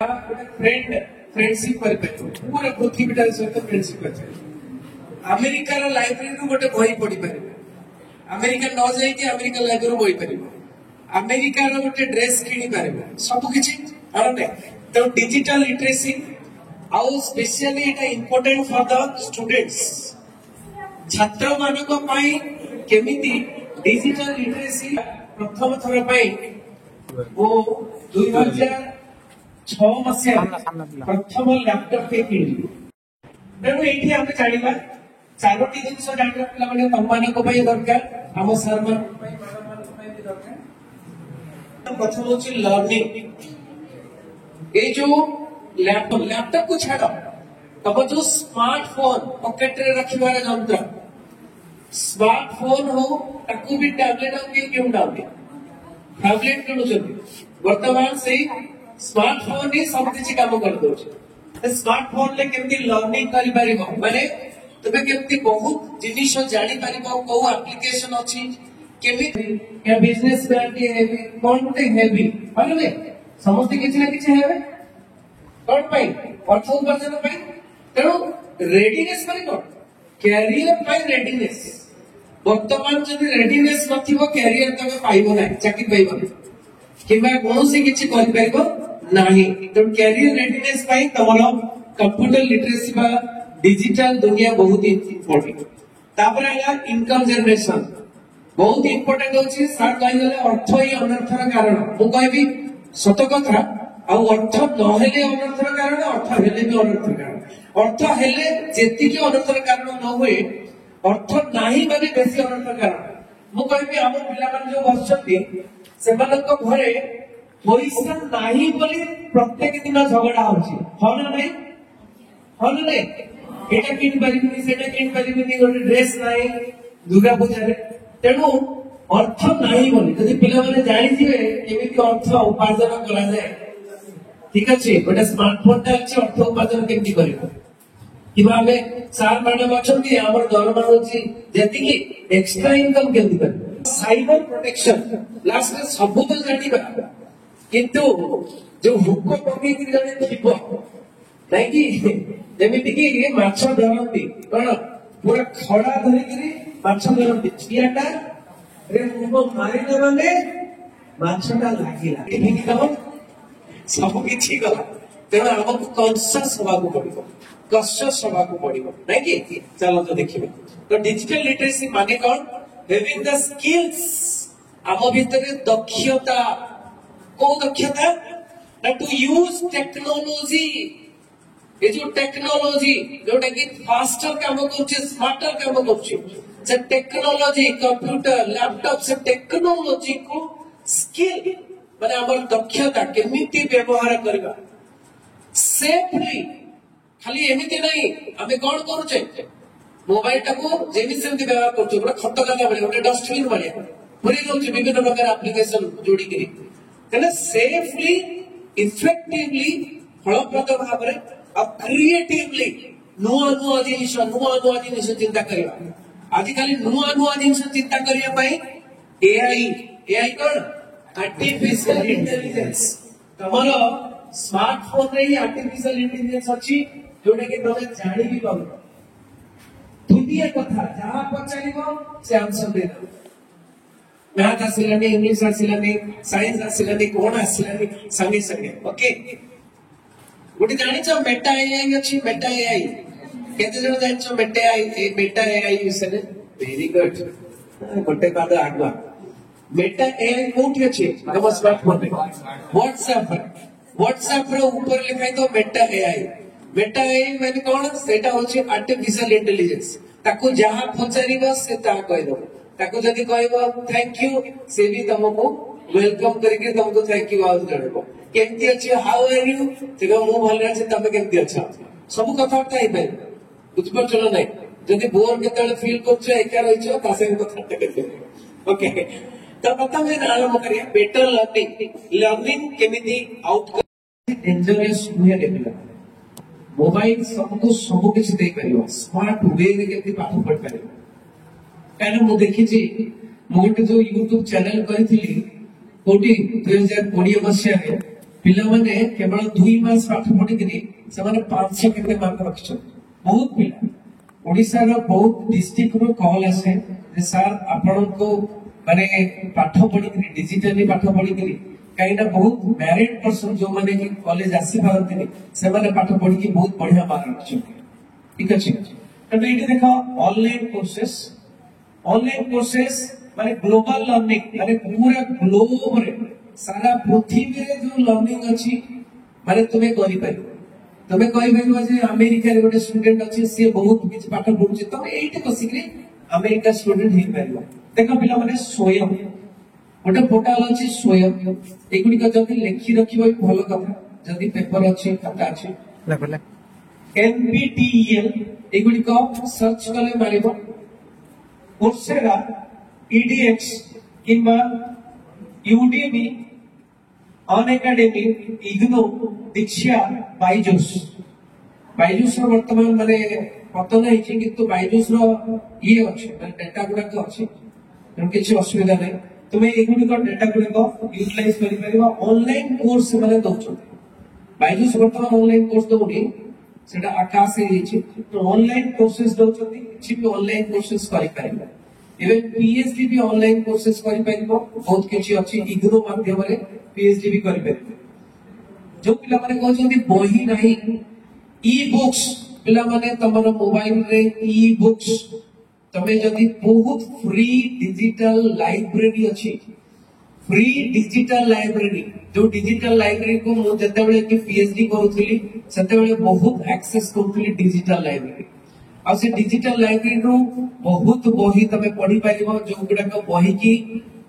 Friend friendship पूरा पृथ्वीटार सहित friendship America library गोटे बही पढ़ी पारे अमेरिका न जाइए अमेरिका लाइब्रेरी बही पार अमेरिका गोटे ड्रेस किनी पारे सबकि तो डिजिटल लिटरेसी आउ specially it important for the students छात्र मानक केमिति डिजिटल लिटरेसी प्रथम थर वो 2006 मसीहा प्रथम लैपटॉप के किणी तेणु ये आम जाना चारोटी जिन जानवर पे तुम मान दरकार आम सर दरकार प्रथम हूँ लर्निंग ये जो लैपटॉप को छाड़ तब जो स्मार्टफोन पॉकेट रे रखिबार यंत्र स्मार्टफोन हो ताकू भी टैबलेट क्यों टैबलेट किणुचंती वर्तमान से स्मार्टफोन ही सब किसी काम कर दो स्मार्टफोन ले केमती लर्निंग करि परिबो माने तबे केमती बहुत जिनिस जानि परिबो को एप्लीकेशन अछि केमती या बिजनेस करके हेबी कोनते हेबी माने समस्त किछि ना किछि हेबे कोन पई अर्थ उपार्जन पई तेणु रेडीनेस पई कोन कैरियर पई रेडीनेस वर्तमान जदि रेडीनेस नथिबो कैरियर तबे पाइबो नै चाकरी पाइबो किबा कोनोसी किछि करि परिबो नहीं तो कैरियर रेडीनेस पाई तमरो कंप्यूटर लिटरेसी बा डिजिटल दुनिया बहुत इंपोर्टेंट तापर आला इनकम जनरेशन बहुत इंपोर्टेंट होची सर कहले अर्थ ही अनर्थर कारण मु कहबी सत कथा आ अर्थ न हेले अनर्थर कारण अर्थ हेले भी अनर्थर कारण अर्थ हेले जेति की अनर्थर कारण न होए अर्थ नाही माने बेसी अनर्थर कारण मु कहबी हम पिला मान जो बसछती सेमानक घरे पैसा नहीं बोली प्रत्येक दिन झगड़ा होची हो ना नहीं एटा किन परिबिनी सेटा किन परिबिनी गोटे ड्रेस नाही दुर्गा पूजा रे तेणु अर्थ नहीं बोली यदि पिला माने जानि दिबे केमिति अर्थ उपार्जन करा जाए ठीक अछि गोटे स्मार्टफोन ता अछि अर्थ उपार्जन केमिति करिबो किबा हमें सार मैडम अछंती हमर दरमा होची जेति की एक्स्ट्रा इनकम केमिति करिबो साइबर प्रोटेक्शन लास्ट में सब तो जानिबा किंतु जो हुक पकई जड़े थी नहीं कि जमीती कि माछ धरती कौन पूरा खड़ा धरिकी माछ धरती चियाटा हुक मारिने माने माछटा लगिला सब किछि गला तेणु आमको कॉन्शियस होबाकू पड़िबो कॉन्शियस होबाकू पड़िबो नहीं कि चलो तो देखिबे तो डिजिटल लिटरेसी माने कौन हैविंग द स्किल्स आम भितर दक्षता को दक्षता ना टू यूज टेक्नोलॉजी ये जो टेक्नोलॉजी जोटा कि फास्टर काम करछे स्मार्टर काम करछे से टेक्नोलॉजी कंप्यूटर लैपटॉप से टेक्नोलॉजी को स्किल माने हमर दक्षता केमिति व्यवहार करबा सेफली खाली एमिति नहीं हमें कौन करूछे मोबाइल टाको जेमि सेमति व्यवहार करछो पूरा खत लगा बळे ओटे डस्टबिन बळे पूरी दोछ विभिन्न प्रकार एप्लीकेशन जोडी करी तेने सेफली इफेक्टिवली फलप्रद भाव रे और क्रिएटिवली नुआ जिनिस चिंता करबा आजि खाली नुआ जिनिस चिंता करिया पई एआई कोन आर्टिफिशियल इंटेलिजेंस तमरो स्मार्टफोन रे आर्टिफिशियल इंटेलिजेंस अछि जोडे के तमे जानि भी पाबो दुनिया कथा जहां पचारिबो से आंसर दे दो मैथ आसिलानी इंग्लिश आसिलानी साइंस आसिलानी कोन आसिलानी संगे संगे ओके गोटे जानि छ मेटा एआई अछि मेटा एआई केते जण जानि छ मेटा एआई विषय वेरी गुड गोटे काद आगवा मेटा एआई कोठी अछि हम स्मार्टफोन में व्हाट्सएप रे ऊपर लिखाई तो मेटा एआई माने कोन सेटा होछि आर्टिफिशियल इंटेलिजेंस ताको जहां पचारिबो से ता कहि दो ताको जदि कहबो थैंक यू से भी तुमको वेलकम करके तुमको थैंक यू आउट करबो केमती अछि हाउ आर यू तेको मु भले अछि तमे केमती अच्छा सब कथाटा हे पे बुझ पर चलो नै जदि बोर केतले फील करछ एका रहिछ तासे कथाटा करबे ओके तो प्रथम है आरंभ करिया बेटर लर्निंग केमिति आउटकम डेंजरस हुए देखला मोबाइल सबको सब किछ दे परियो स्मार्ट वे रे केमति पाठ पढ़ परियो काहे मु देखि छी मोटे जो यूट्यूब चैनल करिथिली कोटी 2020 मसिया रे पिला माने केवल 2 मास पाठ पढ़ी से 500 केते मार्क रखिछन बहुत पिला ओडिसा रो बहुत डिस्ट्रिक्ट रो कॉल आसे जे सर आपन को माने पाठ पढ़ी डिजिटली पाठ पढ़ी कहीं बहुत मैरिड पर्सन जो माने कि कॉलेज आसी पारंती से माने पाठ पढ़ी की बहुत बढ़िया मार्क रखिछन ठीक अछि तो ये देखो ऑनलाइन कोर्सेस माने ग्लोबल लर्निंग माने पूरा ग्लोब रे सारा पृथ्वी रे जो लर्निंग अछि माने तुम्हें करि पारिबो तुम्हें कहि पारिबो जे अमेरिका रे गोटे स्टूडेंट अछि से बहुत किछ पाठ पढुछि तमे एइटे बसिकरी अमेरिका स्टूडेंट हे पारिबो देखो पिला माने स्वयं गोटे पोर्टल अछि स्वयं एगुडी का जति लेखि रखिबो भलो कथा जति पेपर अछि खाता अछि लेखले NPTEL एगुडी को सर्च कले मारिबो कोर्सेरा EDX किंबा Udemy अनएकेडमी इग्नो दीक्षा बायजूस रो वर्तमान माने पतन होइछि किंतु बायजूस रो ये अछि माने डाटा गुडा तो अछि तेणु किछि असुविधा नै तुमे एगुडी को डाटा गुडा को यूटिलाइज करि परिबा ऑनलाइन कोर्स माने दउछ बायजूस वर्तमान ऑनलाइन कोर्स दउनी सेटा आकाश हे होइछि तो ऑनलाइन कोर्सेस दउछथि किछि भी ऑनलाइन कोर्सेस करि परिबा इवन पीएचडी भी ऑनलाइन कोर्सेस करि परिबो बहुत किछि अछि इग्नो माध्यम रे पीएचडी भी करि परिबो जो पिला माने कहछथि बही नाही ई बुक्स पिला माने तमरो मोबाइल रे ई बुक्स तमे जदी बहुत फ्री डिजिटल लाइब्रेरी अछि फ्री डिजिटल लाइब्रेरी जो डिजिटल लाइब्रेरी को मु जते बेले कि पीएचडी करूथली सते बेले बहुत एक्सेस करूथली डिजिटल लाइब्रेरी आ से डिजिटल लाइब्रेरी रो बहुत बही तमे पढ़ी पारिबो जो गुडा को बही की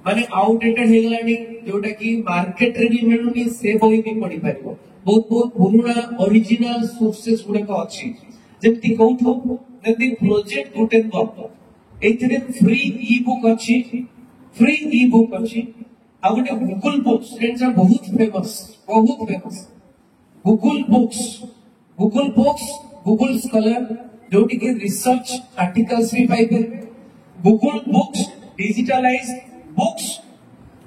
माने आउटडेटेड हे गलानी जोटा की मार्केट रे भी मिलुनी से बही भी पढ़ी पारिबो बहुत बहुत पुराना ओरिजिनल सोर्सेस गुडा को अछि जेमति कहथो जदी प्रोजेक्ट गुटेनबर्ग एथिरे फ्री ई बुक अछि फ्री ई बुक अछि आ गोटे गूगल बुक्स एंड बहुत famous Google books Google scholar जो कि रिसर्च आर्टिकल्स भी पाई पर गूगल बुक्स डिजिटलाइज बुक्स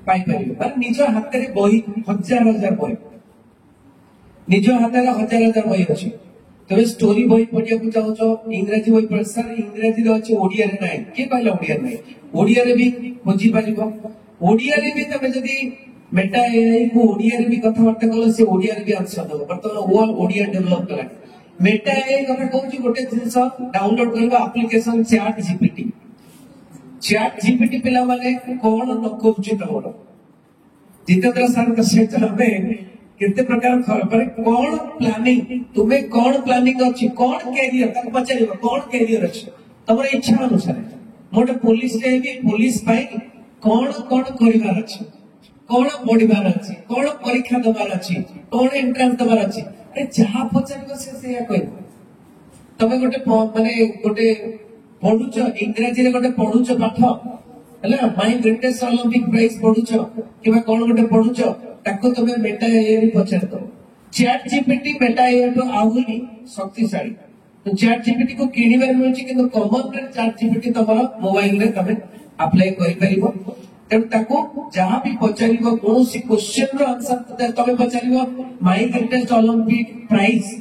पाई पर पर निज हाथ रे बही हजार हजार बही निज हाथ रे हजार हजार बही अछि तबे स्टोरी बही पढिया को चाहो इंग्रजी बही पढ सर इंग्रजी रे अछि ओडिया रे नै के कहला ओडिया नै ओडिया रे भी खोजी पारिबो ओडिया रे भी तबे जदी मेटा एआई को ओडिया रे भी कथावार्ता कलो से ओडिया रे भी आंसर दो वर्तमान वो ओडिया डेवलप कला मेटा एआई कथा कहूची गोटे जिंस डाउनलोड करबा एप्लीकेशन चैट जीपीटी पिला माने कोन न कहूची तमरो जितेंद्र सर का सहित हमें कितने प्रकार पर कौन प्लानिंग तुम्हें कौन प्लानिंग अछि कौन कैरियर तक पचारिबो कौन कैरियर अछि तमर इच्छा अनुसार मोटे पुलिस रे भी पुलिस पाई कौन कौन करिवार अछि कौन पढिबार अछि कौन परीक्षा दबार अछि कौन एंट्रेंस दबार अछि ए जहा पचारिबो से या कहबो तमे गोटे माने गोटे पढुछ इंग्रजी रे गोटे पढुछ पाठ हला माय ग्रेटेस्ट ओलंपिक प्राइज पढुछ किबा कोन गोटे पढुछ ताको तमे मेटा एआई पचार दो चैट जीपीटी मेटा एआई तो आहुरी शक्तिशाली तो चैट जीपीटी को किनिबार मिलछि किंतु कॉमन रे चैट जीपीटी तमरा मोबाइल रे तमे अप्लाई करि परिबो तेणु ताको जहां भी पचारिबो कोनोसी क्वेश्चन रो आंसर तमे पचारिबो माय ग्रेटेस्ट ओलंपिक प्राइज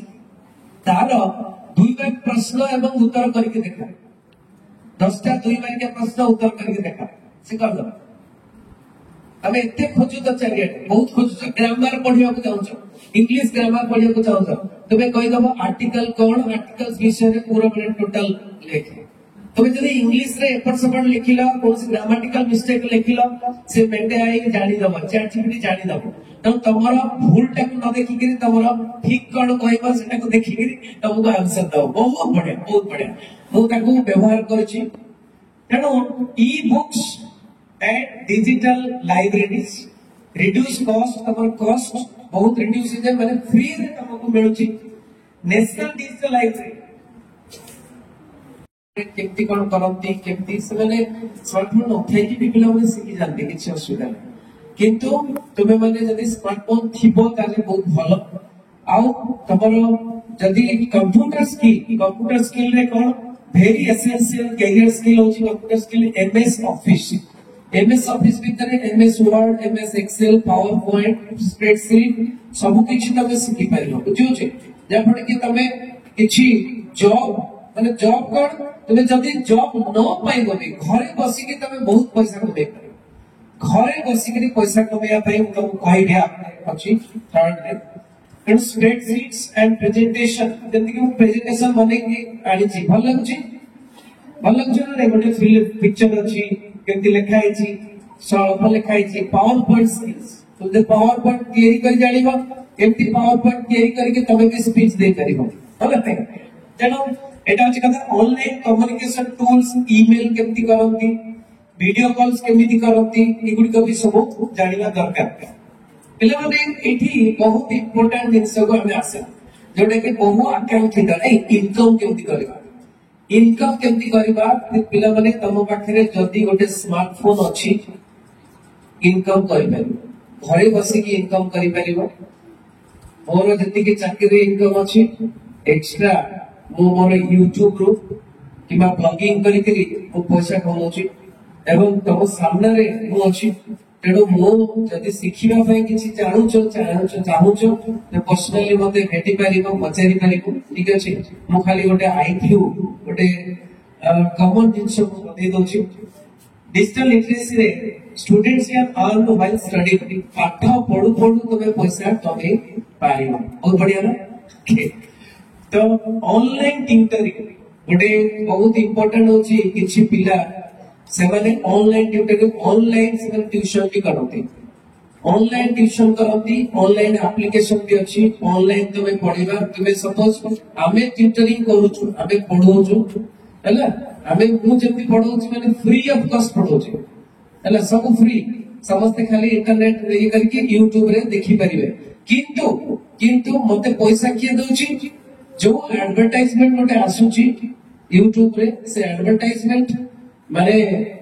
तार 2 मार्क प्रश्न एवं उत्तर करके देखा 10टा 2 मार्क के प्रश्न उत्तर करके देखा से कर दो हमें एते खोजु तो चाहिए बहुत खोजु ग्रामर पढिया को चाहू इंग्लिश ग्रामर पढिया को चाहू तबे कहि दबो आर्टिकल कोन आर्टिकल्स विषय रे पूरा पूरा टोटल लिख तबे जदी इंग्लिश रे एपट सपट लिखिला कोन ग्रामेटिकल मिस्टेक लिखिला से मेटे आई जानि दबो चैट जीपीटी जानि दबो त तमरा भूल टा को न देखि करी तमरा ठीक कोन कहबा सेटा को देखि करी तुमको आंसर दो बहुत बढ़िया मु ताको व्यवहार करछि तेनो e books and digital libraries reduce cost तमर cost बहुत reduce जे माने फ्री रे तमको मिलुची नेशनल डिजिटल लाइब्रेरी केमती कोन करंती केमती से माने स्मार्टफोन उठाई की पिपिला माने सिखि जानते किछ असुविधा नै किंतु तुमे माने जदी स्मार्टफोन थिबो ताले बहुत भलो आउ तमर जदी कंप्यूटर स्किल रे कोन वेरी एसेंशियल कैरियर स्किल होची computer skill MS Office MS Office भीतर MS Word MS Excel PowerPoint spreadsheet सब किछि तमे सिखि पाइलो बुझियो छे जाफड़ कि तमे किछि जॉब माने जॉब कोन तमे जदी जॉब न पाइबो भी घरे बसी के तमे बहुत पैसा कमाई पाइबो घरे बसी के पैसा कमाया पाई तुमको आईडिया अछि थर्ड रे एंड स्प्रेडशीट्स एंड प्रेजेंटेशन जदी कि प्रेजेंटेशन बनेगी आनी छी भल लगुची ना गोटे फिल्म पिक्चर अच्छी केमती लिखा है स्वल्प लिखा है पावर पॉइंट स्किल्स तुम पावर पॉइंट तैयारी कर जानिबो केमती पावर पॉइंट तैयारी करके तमे भी स्पीच दे करिवो होला पे तेनो एटा अछि कथा ऑनलाइन कम्युनिकेशन टूल्स ईमेल केमती करंती वीडियो कॉल्स केमती करंती एगुडी को भी सब जानिबा दरकार पिला माने एठी बहुत इंपोर्टेंट जिंस को हमें आसे जोडे के बहु अकाउंट हिटर इनकम केमती करबा इनकम केमती करबा पिला माने तम पाखरे जदी गोटे स्मार्टफोन अछि इनकम करि परिबो घरे बसी की इनकम करि परिबो मोर जति के चाकरी इनकम अछि एक्स्ट्रा मो मोर YouTube रो किबा ब्लॉगिंग करि करि मो पैसा कमाउछि एवं तम सामने रे मो अछि तेडो मो जदी सिखिबा पय किछि चाहूचो तो पर्सनली मते भेटि परिबो पचारि परिबो ठीक अछि मो खाली गोटे आईक्यू गोटे कॉमन जिंस को दे दोछि डिजिटल लिटरेसी रे students can earn while studying पाठ पढु तमे पैसा कमे पारिबो बहुत बढ़िया ना तो ऑनलाइन ट्यूटरिंग गोटे बहुत इंपोर्टेंट होछि किछि पिला से माने ऑनलाइन ट्यूटरिंग ऑनलाइन से ट्यूशन भी करते ऑनलाइन ट्यूशन करती ऑनलाइन एप्लीकेशन भी अच्छी ऑनलाइन तुम्हें पढ़ेगा तुम्हें सपोज आमे ट्यूटरिंग करूछु आमे पढौछु हैला आमे मु जेति पढौछु माने फ्री ऑफ कॉस्ट पढौछु हैला सब फ्री समस्त खाली इंटरनेट रे करके YouTube रे देखि परिबे किंतु मते पैसा किए दोछि जो एडवर्टाइजमेंट मते आसुची YouTube रे से एडवर्टाइजमेंट माने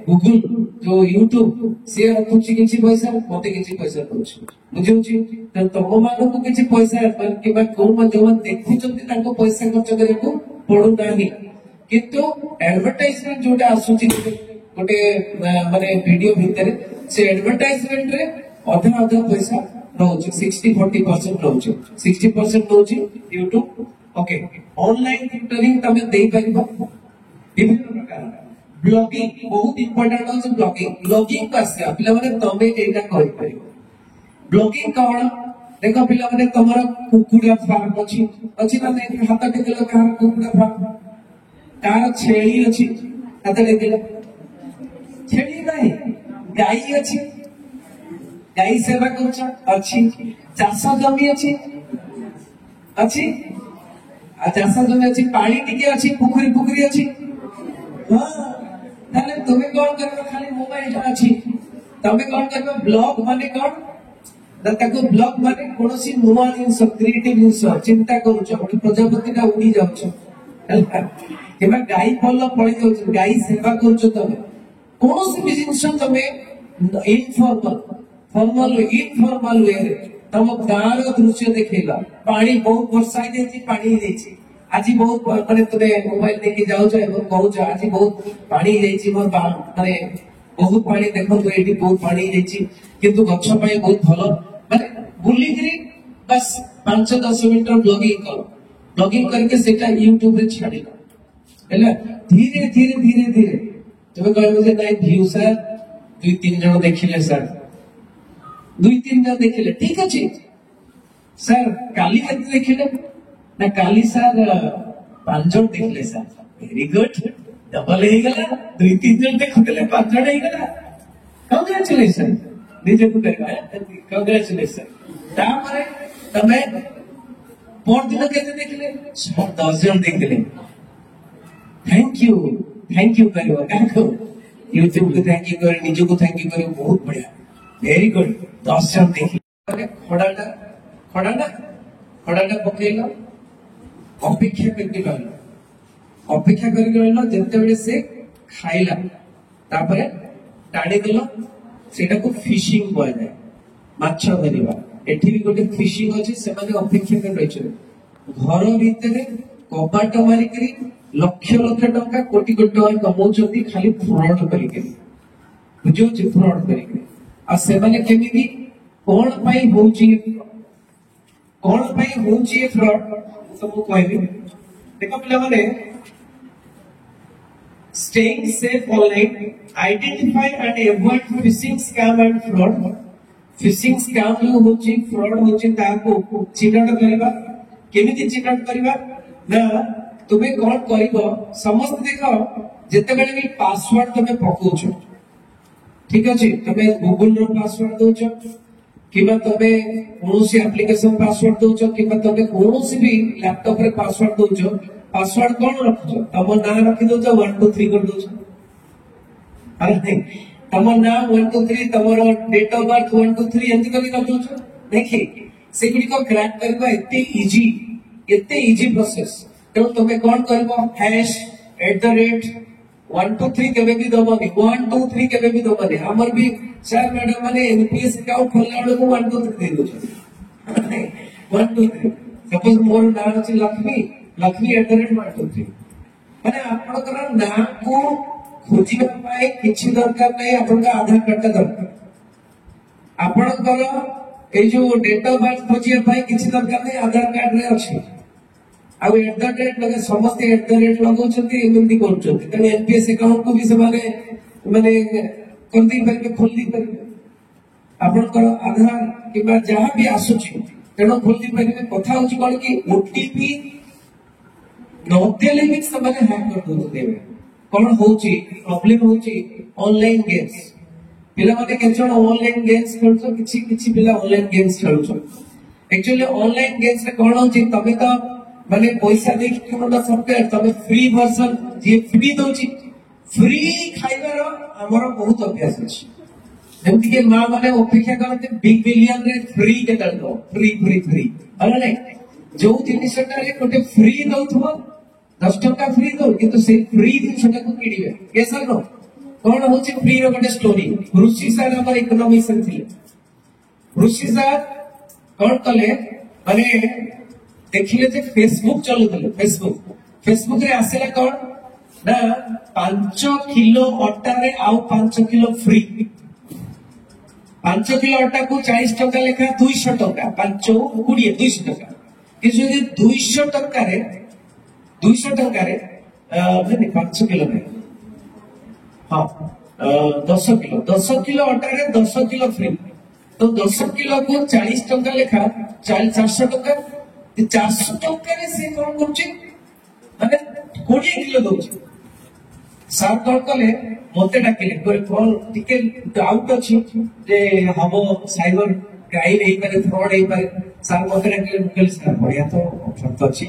गूगल जो YouTube से रखुची किछि पैसा मते किछि पैसा दोछि बुझिउची त तम मानो को किछि पैसा किबा कोन जो देखुचंती ताको पैसा खर्च करे को पडु नाही किंतु एडवर्टाइजमेंट जोटा आसुची गोटे माने वीडियो भीतर से एडवर्टाइजमेंट रे आधा पैसा रहउची 60-40% रहउची 60% रहउची YouTube ओके ऑनलाइन ट्यूटरिंग तमे देई परिबो विभिन्न प्रकार ब्लॉगिंग बहुत इंपोर्टेंट होछि ब्लॉगिंग को आसे पिला माने तमे एटा करि परिबो ब्लॉगिंग कोन देखो पिला माने तमरा कुकुड़ा फार्म अछि ना नहीं हाथ टेकलो कार कुकुड़ा फार्म कार छेली अछि हाथ टेकलो छेली नहीं गाई अछि गाई सेवा करछ अछि चाष जमी अछि आ चाष जमी अछि पानी टिके अछि पुखरी अछि हां ताले तुमे कोन करबो खाली मोबाइल अछि तमे कोन करबो ब्लॉग माने कोन ताको ब्लॉग माने कोनोसी नुवा जिंस क्रिएटिव जिंस चिंता करूछ ओडी प्रजापति का उडी जाउछ केबा गाई फल पळि जाउछ गाई सेवा करूछ तमे कोनोसी भी जिंस तमे इनफॉर्मल वे रे तम गाँव दृश्य देखला पानी बहुत वर्षा ही पानी आज बहुत माने तुमे मोबाइल लेके जाउछ एवं कहूछ आज बहुत पानी मोर माने बहुत पानी देखो एटी बहुत पानी किंतु गछ पाए बहुत भलो माने बुली करी बस 5-10 मिनट ब्लॉगिंग करके सेटा YouTube रे छाडिला हैला धीरे धीरे तुमे कहबो जे नाइ व्यू सर 2-3 जण देखिले सर 2-3 जण देखिले ठीक अछि सर काली केते देखिले ना काली सर 5 जण देखिले सर वेरी गुड डबल हे गला 2-3 जण देखुले 5 जण हे गला कांग्रेचुलेशन निजे को कहबा कांग्रेचुलेशन तापरे तमे पर दिन केते देखिले 10 जण देखिले थैंक यू करियो काको YouTube को थैंक यू करे निजे को थैंक यू करे बहुत बढ़िया वेरी गुड 10 जण देखिले खडाटा पकेइलो अपेक्षा करके रहलो जते बेले से खाइला तापरे टाणी देलो सेटा को फिशिंग बोल जाय माछ धरिबा एठी भी गोटे फिशिंग अछि से माने अपेक्षा कर रहिछ घर भीतर कबाट मारी करी लक्ष टका कोटी टका कमाउछंती खाली फ्रॉड करिके बुझो जे फ्रॉड करेंगे आ से माने केमिति कोन पई होची फ्रॉड सब कहबी देखो पिला माने staying safe online, identify and avoid phishing scam and fraud. Phishing scam जो होची fraud होची ताको चिन्हट करिबा केमिति चिन्हट करिबा ना तुमे कोन करिबो समस्त देखो जते बेले भी पासवर्ड तुमे पकोछो ठीक अछि तुमे गूगल रो पासवर्ड दोछो किबा तुमे कोनोसी एप्लीकेशन पासवर्ड दोछो किबा तुमे कोनोसी भी लैपटॉप रे पासवर्ड दोछो पासवर्ड कौन रखुछ तम ना रखि दो 1 2 3 कर दो अरे नहीं तम ना 1 2 3 तमरो डेट ऑफ बर्थ 1 2 3 एंती करी रखु छ देखि से गुडी को क्रैक करबा एते इजी प्रोसेस तो तमे कोन करबो हैश @ 1 2 3 केबे भी दबोनी 1 2 3 केबे भी दबोनी हमर भी सर मैडम माने एनपीएस अकाउंट खोलला को 1 2 3 दे दो 1 2 3 सपोज मोर नाम अछि लक्ष्मी @ माने आपनकर नाम को खोजिबा पाए किछि दरकार नै आपनका आधार कार्ड दरकार आपनकर ए जो डेट ऑफ बर्थ खोजिबा पाए किछि दरकार नै आधार कार्ड रे अछि आ @ लगे समस्त @ लगो छथि एमंती करछथि तने एनपीएस अकाउंट को भी से माने कर दी परबे खोल दी परबे आपनकर आधार किबा जहां भी आसुछि तेनो खोल दी परबे कथा होछि कोन कि ओटीपी नोतेले भी सबने हैक कर दो देबे कोन होची प्रॉब्लम होची ऑनलाइन गेम्स पिला माने केचन ऑनलाइन गेम्स खेलछो किछि पिला ऑनलाइन गेम्स खेलछो एक्चुअली ऑनलाइन गेम्स रे कोन होची तबे तो माने पैसा देख किनला सॉफ्टवेयर तबे फ्री वर्जन जे फ्री दोची फ्री खाइबार हमर बहुत अभ्यास अछि जेमति के मां माने अपेक्षा करते बिग बिलियन रे फ्री के दो फ्री अरे नहीं जो जिनिसटा रे कोटे फ्री दउथबो 10 टका फ्री दो किंतु से फ्री जिनिसटा को किडिबे केसा नो कोन होची फ्री रो कोटे स्टोरी ऋषि सर हमर इकोनॉमिक्स रे थिले ऋषि सर कोन कले माने देखिले जे फेसबुक चलुतले फेसबुक रे आसेला कोन ना 5 किलो अटा रे आउ 5 किलो फ्री 5 किलो अटा को 40 टका लेखा 200 टका 5 20 200 टका किछु 200 टका रे 5 किलो नहीं हाँ 10 किलो अटा रे 10 किलो फ्री तो 10 किलो को 40 टका लेखा 400 टका 400 टका रे से कोन करछि माने 20 किलो दोछि सार कोन कले मते डाकिले कोन टिके डाउट अछि जे हमो साइबर क्राइम एई पारे फ्रॉड एई पारे सार मते डाकिले मुकेल सार बढ़िया तो ऑप्शन तो अछि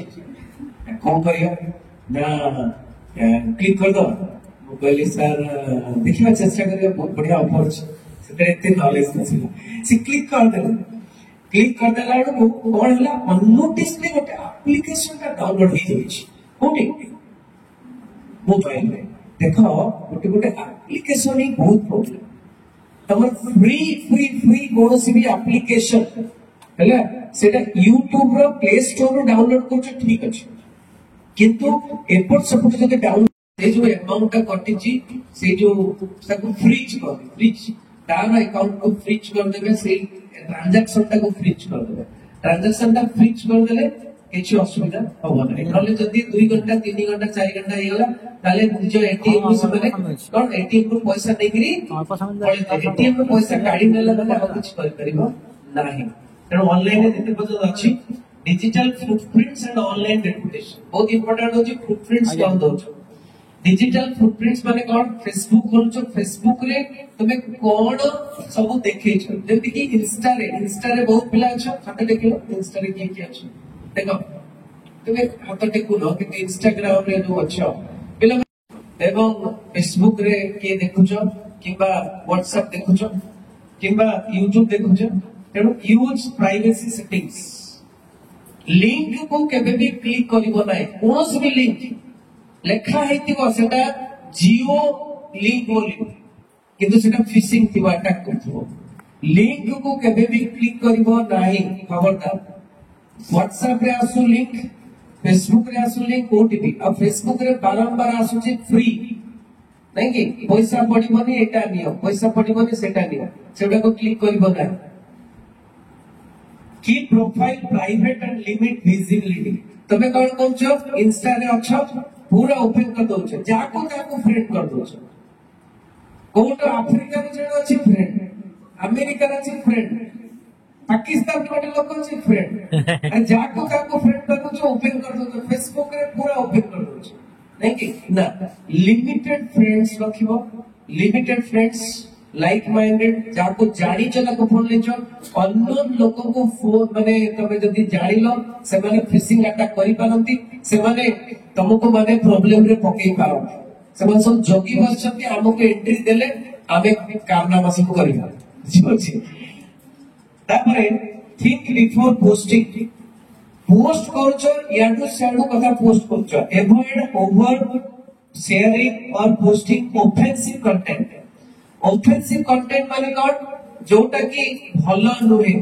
कौन करियो ना क्लिक कर दो मोबाइल सर देखिबा चेष्टा करियो बहुत बढ़िया ऑफर छै सेते एते नॉलेज नथिला से क्लिक कर देला को कोन हला अननोटिसली गोटे एप्लीकेशन का डाउनलोड हो जाई छै कोठी मोबाइल में देखो गोटे एप्लीकेशन ही बहुत प्रॉब्लम तमर फ्री कोन से भी एप्लीकेशन हला सेटा YouTube रो प्ले स्टोर रो डाउनलोड करछ ठीक अछि किंतु एयरपोर्ट सपोर्ट जब डाउन से जो अमाउंट का कटिची से जो सबको फ्रीज तार अकाउंट को फ्रीज कर देबे से ट्रांजैक्शन टा को फ्रीज कर देबे ट्रांजैक्शन टा फ्रीज कर देले किछि असुविधा होबो नै नले जदी 2 घंटा 3 घंटा 4 घंटा हे गेला ताले निज एटीएम को सबले कोन एटीएम को पैसा देकरी एटीएम को पैसा काढी नेला त आ कुछ कर परिबो नाही तेनो ऑनलाइन जते पजो अछि digital footprints and online reputation बहुत इंपोर्टेंट होची फुटप्रिंट्स कोन दोछ डिजिटल फुटप्रिंट्स माने कोन फेसबुक खोलछो फेसबुक रे तमे कोन सब देखै छ जेति कि इंस्टा रे बहुत पिला छ हाथ देखियो इंस्टा रे की छ देखो तमे हाथ देखु न कि इंस्टाग्राम रे जो छ पिला एवं फेसबुक रे के देखु छ किबा व्हाट्सएप देखु छ किबा यूट्यूब देखु छ तेनो यूज प्राइवेसी सेटिंग्स लिंक को केबे भी क्लिक करिवो नै कोनस भी लिंक लेखा हेतिबो सेटा जियो लिंक बोली किंतु सेटा फिशिंग थिबा अटैक करथिबो लिंक को केबे भी क्लिक करिवो नै खबरदार व्हाट्सएप रे आसु लिंक फेसबुक रे आसु लिंक ओटीपी अब फेसबुक रे बारंबार आसु छै फ्री नहीं कि पैसा पड़िबनी एटा नियो पैसा पड़िबनी सेटा नियो सेटा को क्लिक करिबो ना की profile private and limit visibility तबे कोन करछो इंस्टा रे अछो पूरा ओपन कर दोछो जाको जाको फ्रेंड कर दोछो कोट अफ्रीका रे जे अछि फ्रेंड अमेरिका रे अछि फ्रेंड पाकिस्तान कोटे लोक अछि फ्रेंड आ जाको जाको फ्रेंड कर दोछो ओपन कर दोछो फेसबुक रे पूरा ओपन कर दोछो नहीं कि ना लिमिटेड फ्रेंड्स रखिबो लिमिटेड फ्रेंड्स लाइक माइंडेड जाको जानी चला को फोन लेचो अननोन लोगों को फोन माने तमे जदी जानि लो से माने फिशिंग अटैक करि पारंती से माने तुमको माने प्रॉब्लम रे पकई पारो से माने सब जोगी बसछती हमको एंट्री देले आमे कारनामा सब करिबा बुझिछि तापरे थिंक बिफोर पोस्टिंग पोस्ट करछो याडू साडू कथा पोस्ट करछो अवॉइड ओवर शेयरिंग और posting offensive content offensive content माने कोन जोटा की भलो नुहे